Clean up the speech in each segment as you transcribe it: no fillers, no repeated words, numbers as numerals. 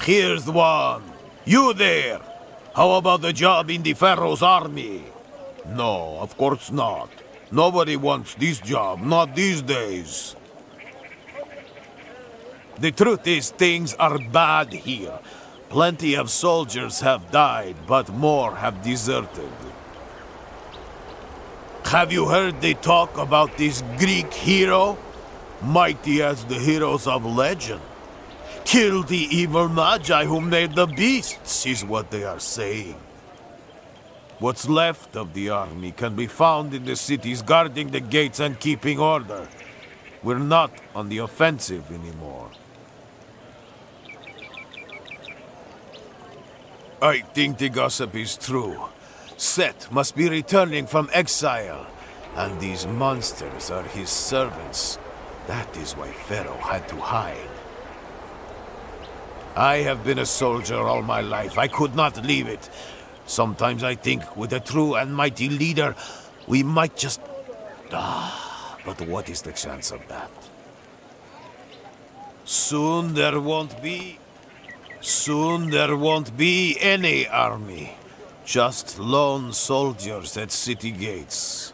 Here's one. You there. How about the job in the Pharaoh's army? No, of course not. Nobody wants this job, not these days. The truth is, things are bad here. Plenty of soldiers have died, but more have deserted. Have you heard they talk about this Greek hero? Mighty as the heroes of legend. Kill the evil magi who made the beasts, is what they are saying. What's left of the army can be found in the cities guarding the gates and keeping order. We're not on the offensive anymore. I think the gossip is true. Set must be returning from exile, and these monsters are his servants. That is why Pharaoh had to hide. I have been a soldier all my life. I could not leave it. Sometimes I think with a true and mighty leader, we might just... but what is the chance of that? Soon there won't be any army. Just lone soldiers at city gates.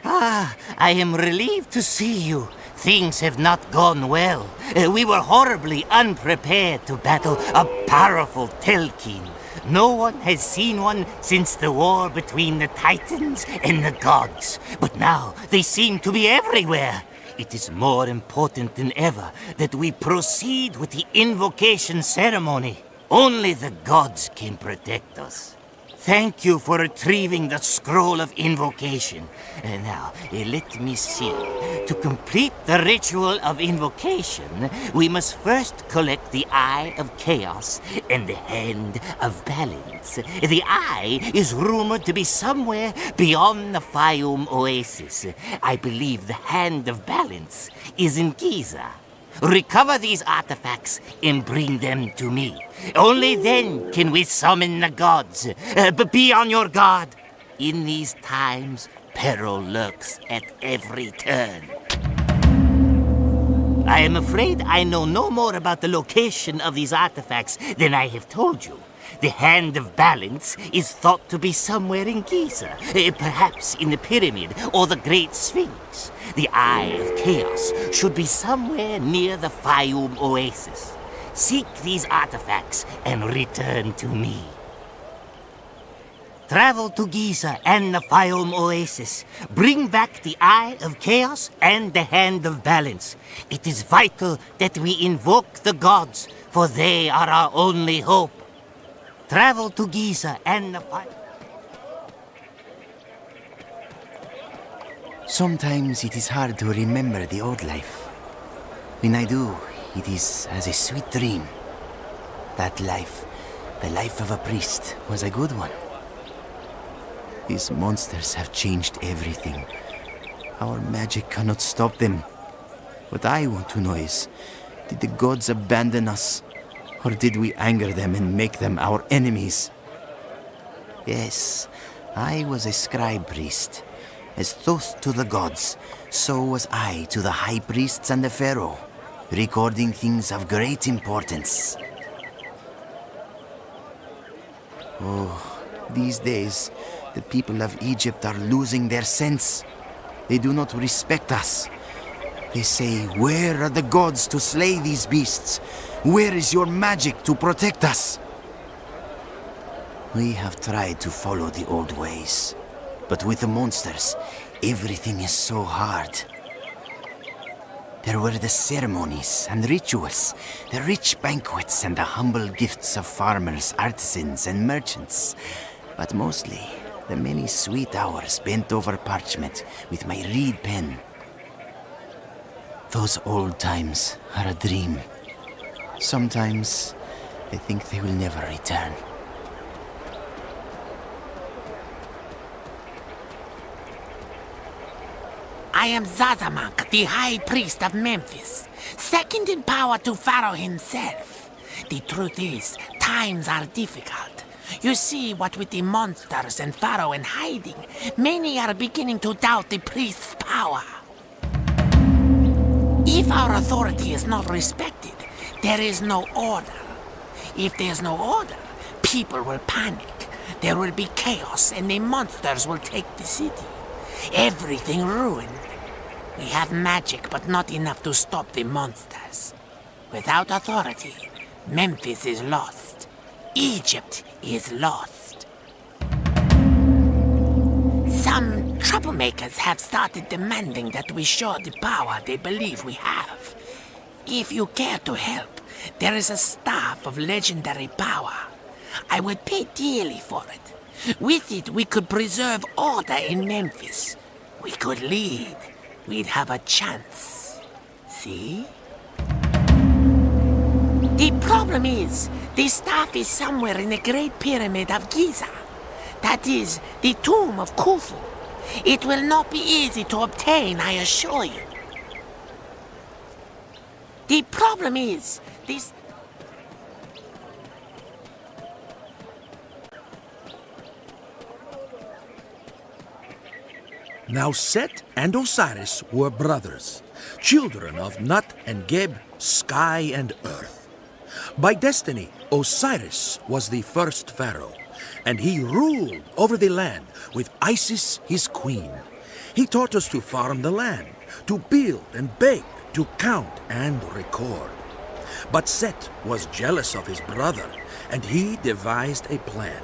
I am relieved to see you. Things have not gone well. We were horribly unprepared to battle a powerful Telkin. No one has seen one since the war between the Titans and the gods. But now they seem to be everywhere. It is more important than ever that we proceed with the invocation ceremony. Only the gods can protect us. Thank you for retrieving the scroll of invocation. Now, let me see. To complete the ritual of invocation, we must first collect the Eye of Chaos and the Hand of Balance. The Eye is rumored to be somewhere beyond the Fayum Oasis. I believe the Hand of Balance is in Gizah. Recover these artifacts and bring them to me. Only then can we summon the gods. But be on your guard. In these times, peril lurks at every turn. I am afraid I know no more about the location of these artifacts than I have told you. The Hand of Balance is thought to be somewhere in Gizah, perhaps in the Pyramid or the Great Sphinx. The Eye of Chaos should be somewhere near the Fayum Oasis. Seek these artifacts and return to me. Travel to Gizah and the Fayum Oasis. Bring back the Eye of Chaos and the Hand of Balance. It is vital that we invoke the gods, for they are our only hope. Travel to Gizah and the Fayum... Sometimes it is hard to remember the old life. When I do, it is as a sweet dream. That life, the life of a priest, was a good one. These monsters have changed everything. Our magic cannot stop them. What I want to know is, did the gods abandon us? Or did we anger them and make them our enemies? Yes, I was a scribe priest. As Thoth to the gods, so was I to the high priests and the pharaoh, recording things of great importance. Oh, these days, the people of Egypt are losing their sense. They do not respect us. They say, where are the gods to slay these beasts? Where is your magic to protect us? We have tried to follow the old ways. But with the monsters, everything is so hard. There were the ceremonies and rituals, the rich banquets and the humble gifts of farmers, artisans and merchants. But mostly, the many sweet hours bent over parchment with my reed pen. Those old times are a dream. Sometimes, I think they will never return. I am Zazamak, the High Priest of Memphis, second in power to Pharaoh himself. The truth is, times are difficult. You see, what with the monsters and Pharaoh in hiding, many are beginning to doubt the priest's power. If our authority is not respected, there is no order. If there's no order, people will panic. There will be chaos and the monsters will take the city. Everything ruined. We have magic, but not enough to stop the monsters. Without authority, Memphis is lost. Egypt is lost. Some troublemakers have started demanding that we show the power they believe we have. If you care to help, there is a staff of legendary power. I would pay dearly for it. With it, we could preserve order in Memphis. We could lead. We'd have a chance. See? The problem is, the staff is somewhere in the Great Pyramid of Gizah. That is, the tomb of Khufu. It will not be easy to obtain, I assure you. The problem is, this... Now Set and Osiris were brothers, children of Nut and Geb, sky and earth. By destiny, Osiris was the first pharaoh, and he ruled over the land with Isis his queen. He taught us to farm the land, to build and bake, to count and record. But Set was jealous of his brother, and he devised a plan.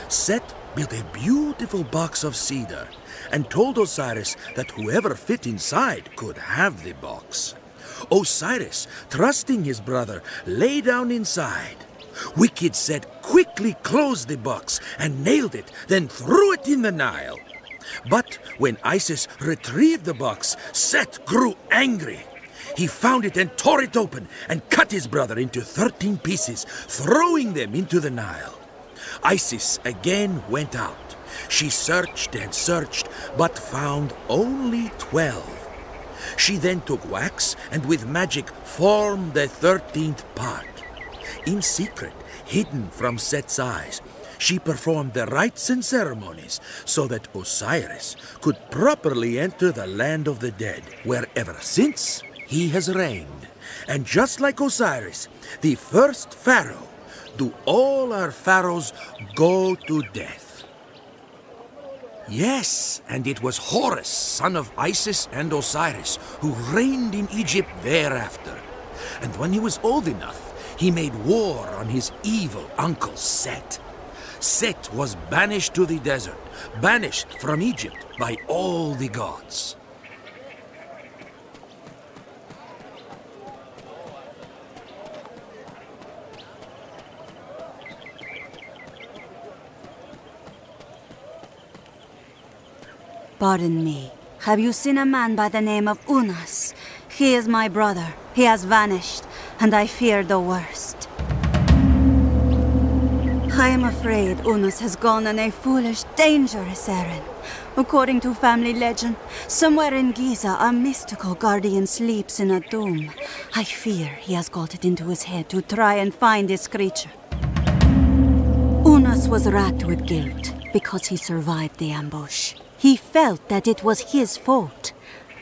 Set built a beautiful box of cedar and told Osiris that whoever fit inside could have the box. Osiris, trusting his brother, lay down inside. Wicked Set quickly closed the box and nailed it, then threw it in the Nile. But when Isis retrieved the box, Set grew angry. He found it and tore it open and cut his brother into 13 pieces, throwing them into the Nile. Isis again went out. She searched and searched, but found only 12. She then took wax and with magic formed the 13th part. In secret, hidden from Set's eyes, she performed the rites and ceremonies so that Osiris could properly enter the land of the dead, where ever since he has reigned. And just like Osiris, the first pharaoh, do all our pharaohs go to death? Yes, and it was Horus, son of Isis and Osiris, who reigned in Egypt thereafter. And when he was old enough, he made war on his evil uncle Set. Set was banished to the desert, banished from Egypt by all the gods. Pardon me. Have you seen a man by the name of Unas? He is my brother. He has vanished, and I fear the worst. I am afraid Unas has gone on a foolish, dangerous errand. According to family legend, somewhere in Gizah, a mystical guardian sleeps in a tomb. I fear he has got it into his head to try and find this creature. Unas was racked with guilt because he survived the ambush. He felt that it was his fault.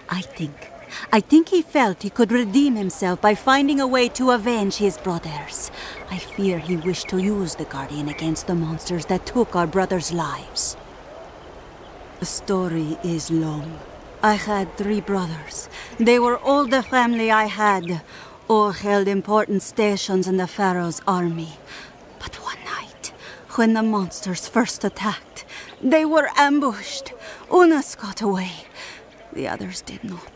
I think he felt he could redeem himself by finding a way to avenge his brothers. I fear he wished to use the Guardian against the monsters that took our brothers' lives. The story is long. I had 3 brothers. They were all the family I had. All held important stations in the Pharaoh's army. But one night, when the monsters first attacked, they were ambushed. Unas got away. The others did not.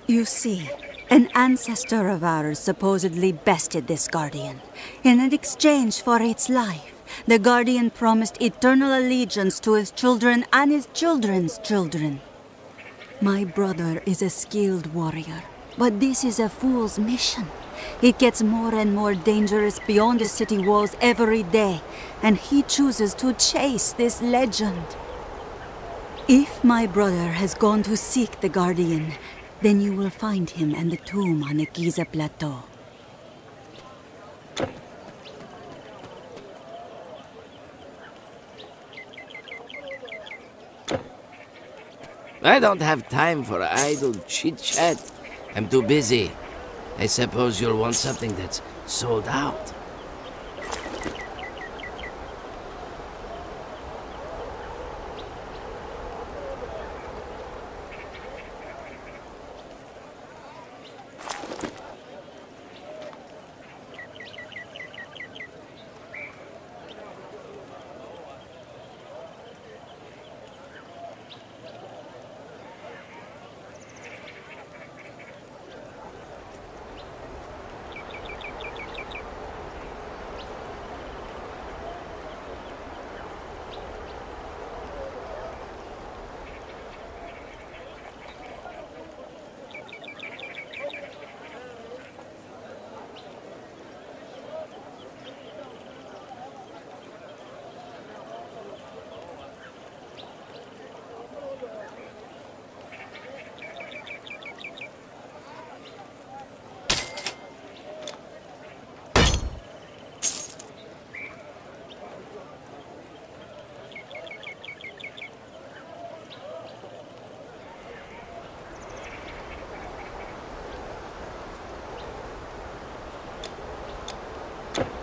You see, an ancestor of ours supposedly bested this Guardian. In exchange for its life, the Guardian promised eternal allegiance to his children and his children's children. My brother is a skilled warrior, but this is a fool's mission. It gets more and more dangerous beyond the city walls every day, and he chooses to chase this legend. If my brother has gone to seek the Guardian, then you will find him and the tomb on the Gizah Plateau. I don't have time for idle chit-chat. I'm too busy. I suppose you'll want something that's sold out.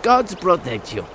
Gods protect you.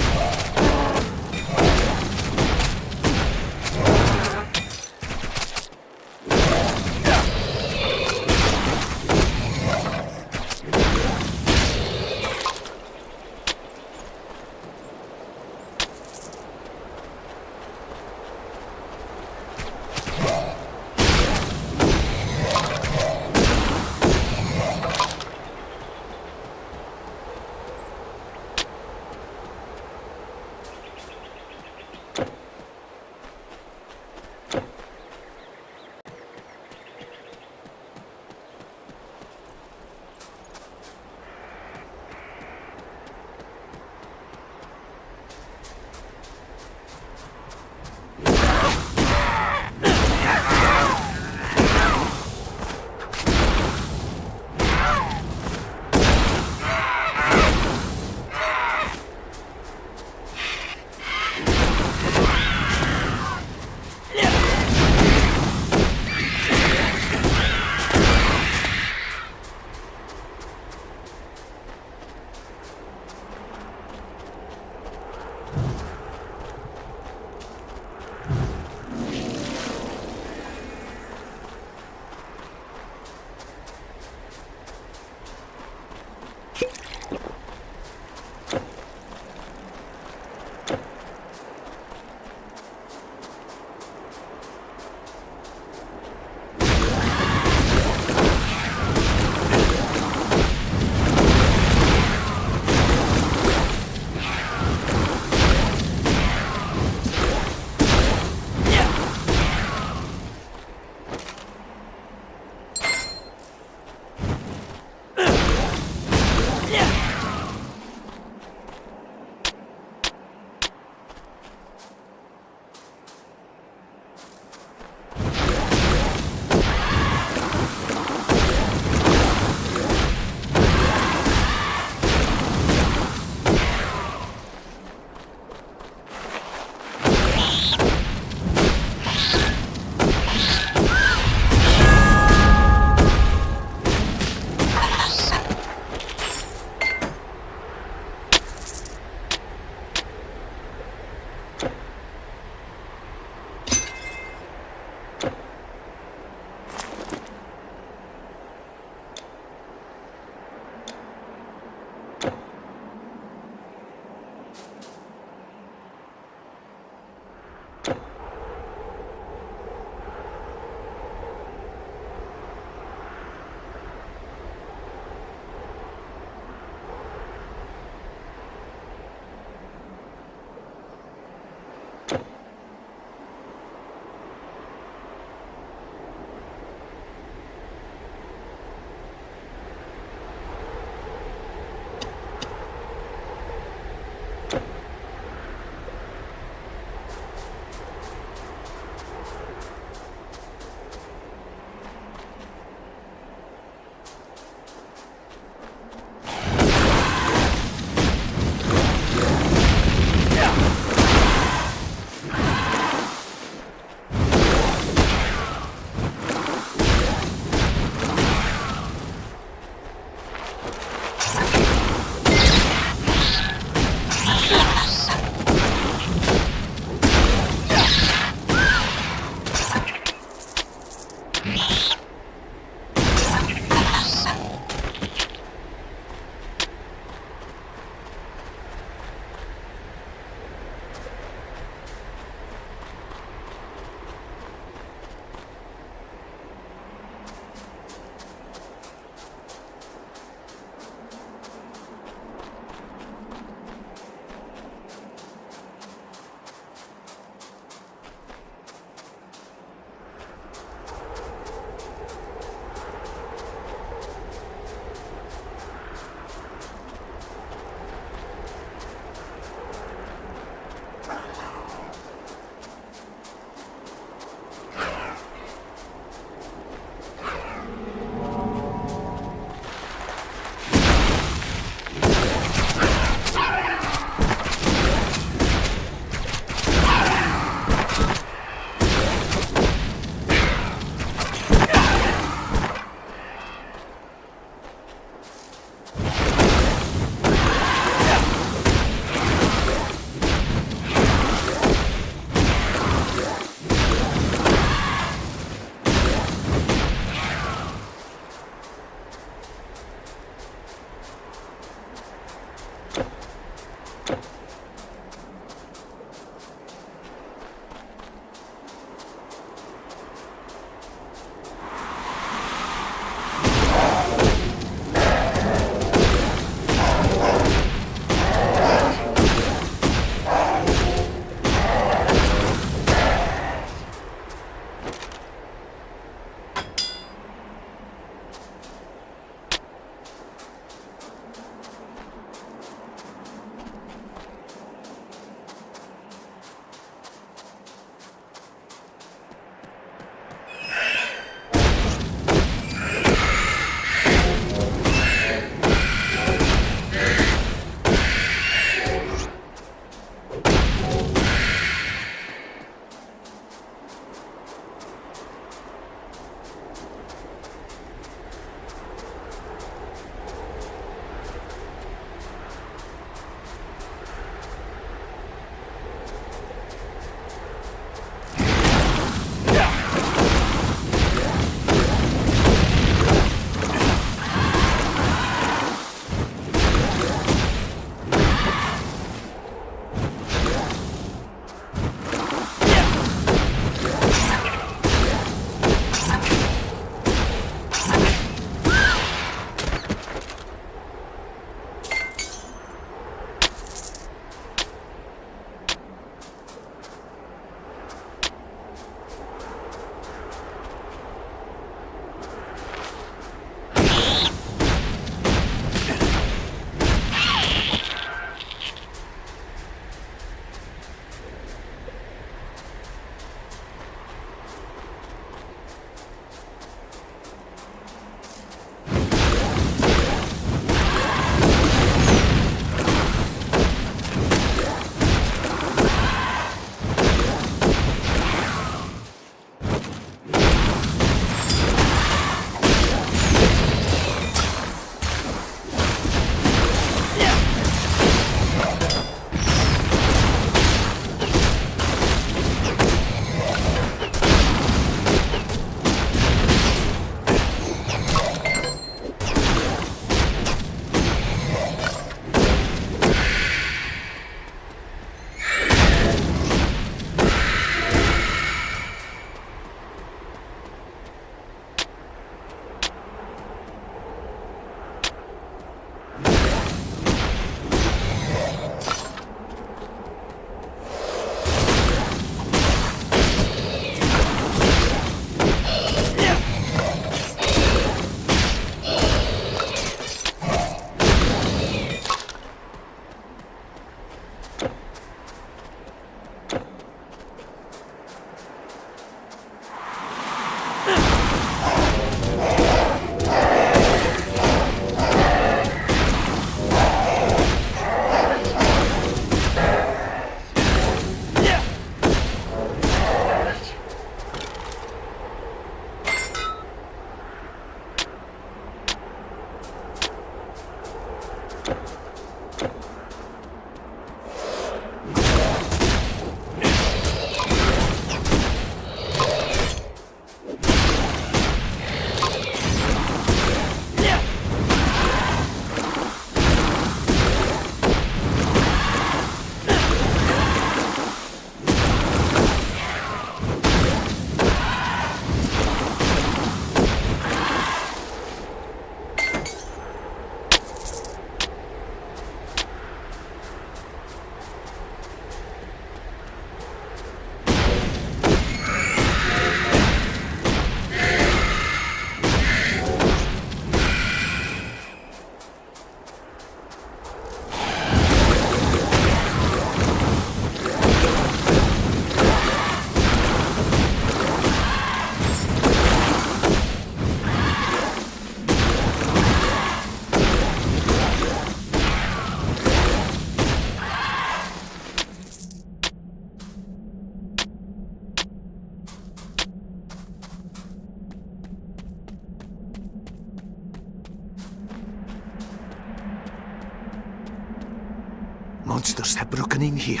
Monsters have broken in here.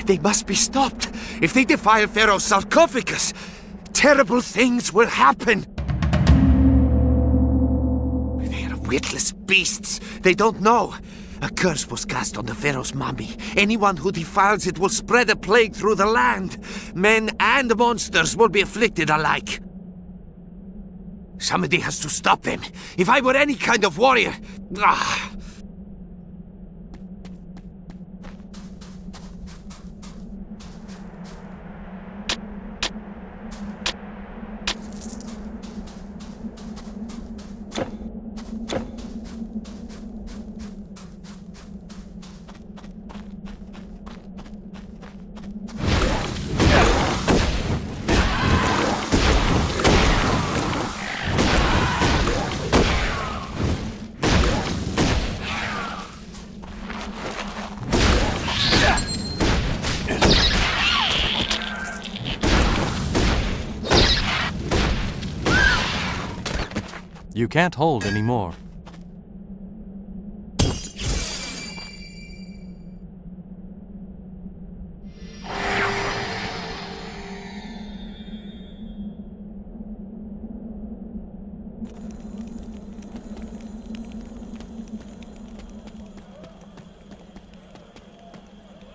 They must be stopped. If they defile Pharaoh's sarcophagus, terrible things will happen. They are witless beasts. They don't know. A curse was cast on the Pharaoh's mummy. Anyone who defiles it will spread a plague through the land. Men and monsters will be afflicted alike. Somebody has to stop them. If I were any kind of warrior... Ah. You can't hold anymore.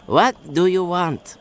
What do you want?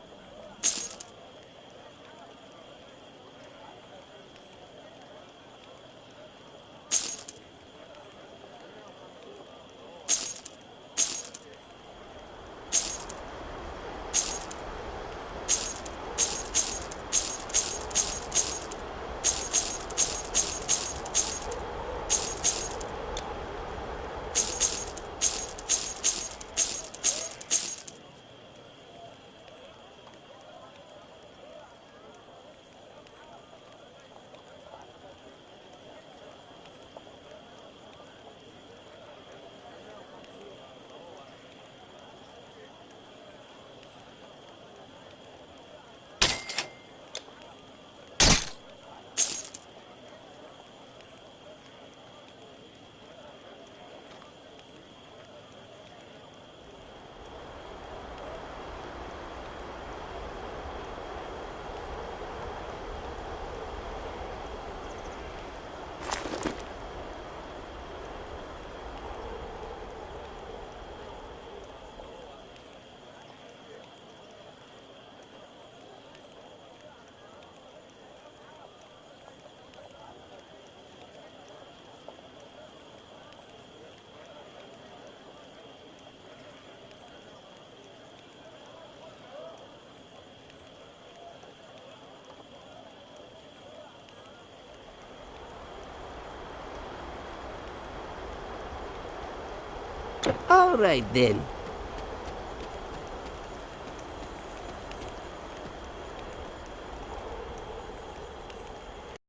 All right then.